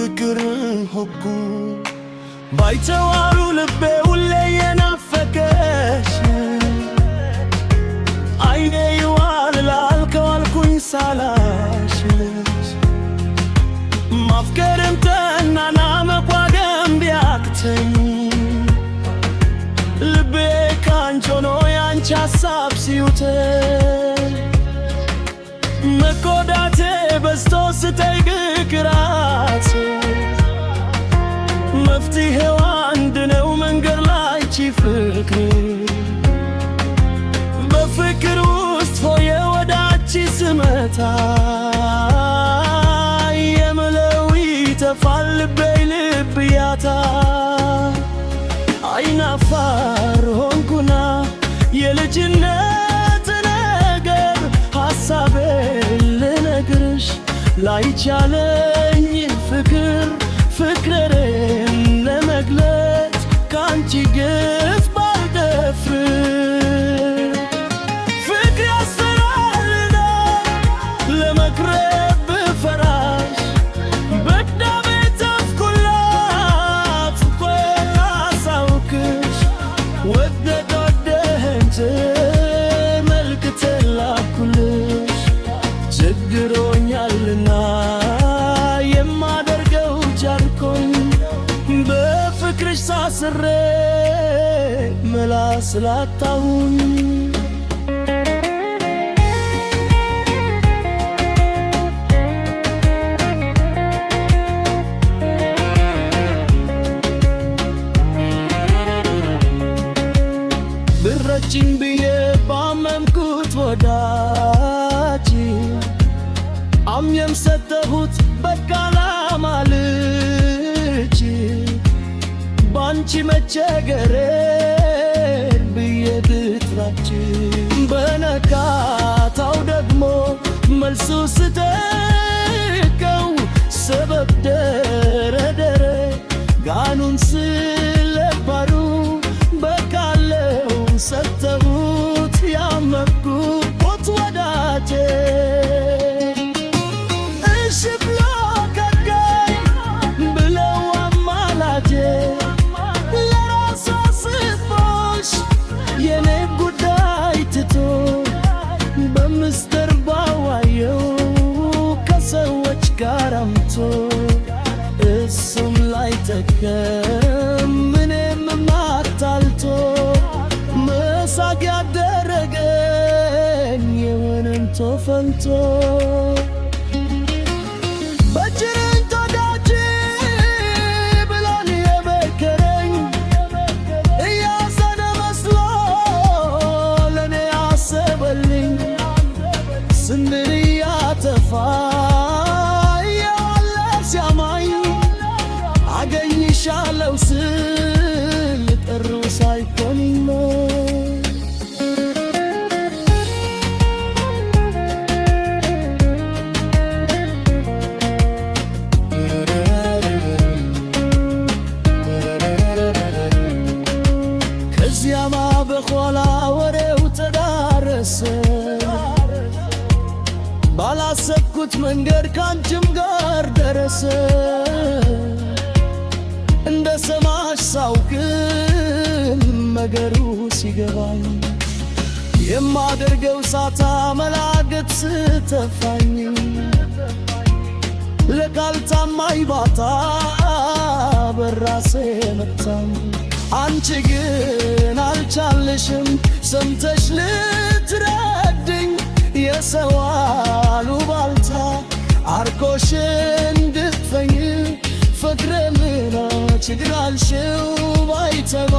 ፍቅር ሆኩ ባይተዋሩ ልቤ ሁሌ የናፈቀሽ አይኔ ይዋልላል ከዋልኩኝ ሳላሽ ማፍቀርም ተናና መቋገም ቢያቅተኝ ልቤ ካንቺ ሆኖ ያንቺ ሐሳብ ሲውጠኝ መጎዳቴ በዝቶ ስጠይቅ ግራት መፍትሄው አንድ ነው መንገድ ላይ ፍቅር በፍቅር ውስጥ ሆየ ወዳቺ ስመታ የምለው ይጠፋል ልቤ ልብ ያታ አይናፋር ሆንኩና የልጅነት ነገር ሐሳቤ ልነግርሽ ላይቻለኝ ፍቅሬን ለመግለጽ ካንቺ ግፍ ባልደፍር ፍቅር ያሰራልና ለመቅረብ ብፈራሽ በቅዳሜ ተፍኩላት አሳውቅሽ ወደደህን መልክቴን ላኩልሽ ችግሮኛልና የማደርገው ቻልኩኝ በፍቅርሽ ሳስሬ መላ ስላጣሁኝ ብረችኝ ብዬ ባመንኩት ወዳጅ አምኜም ሰጠሁት በቃ ላማልጅ ባንቺ መቸገሬን ብዬ ብትራች በነጋታው ደግሞ መልሱ ስጠይቀው ሰበብ ደረደረ ጋኑን ስለባሩ በቃለው ሰጠሁት ያመንኩት ወዳጄ እሺ ብሎ ከዳኝ ብለው አማላጄ ለራሷ ስትቦሽ የኔ ጉዳይ ትቶ በምስጢር ባዋየው ከሰዎች ጋር አምቶ እሱም ላይ ጠቀም ምንም ማታልቶ መሳቅ ያደረገኝ የሆነንቶ ፈልቶ በጅርን ተዳጅ ብሎን የመከረኝ እያዘነ መስሎ ለኔ ያሰበልኝ ስንድን እያተፋ እየዋለ ሲያማኝ አገኝሻለው ስል ጥሩ ሳይሆንኝ ነው ከዚያማ በኋላ ወሬው ተዳረሰ ባላሰብኩት መንገድ ካንቺም ጋር ደረሰ እንደ ሰማሽ ሳውቅም ነገሩ ሲገባኝ የማደርገው ሳታ መላገጥ ስተፋኝ ለቃል ታማኝ ባታ በራሴ መታኝ አንቺ ግን አልቻልሽም ሰምተሽ ልትረድኝ የሰው አሉባልታ አርኮሽ እንድትፈኝ ፍቅሬ ምን ችግር አልሽው ባይተባ